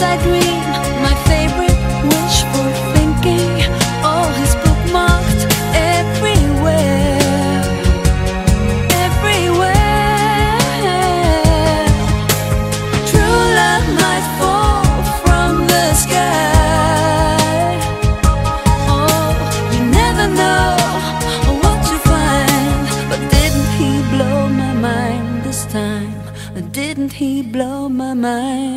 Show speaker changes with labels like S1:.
S1: I dream, my favorite wishful thinking. All his bookmarked everywhere, everywhere. True love might fall from the sky. Oh, you never know what to find. But didn't he blow my mind this time? Didn't he blow my mind?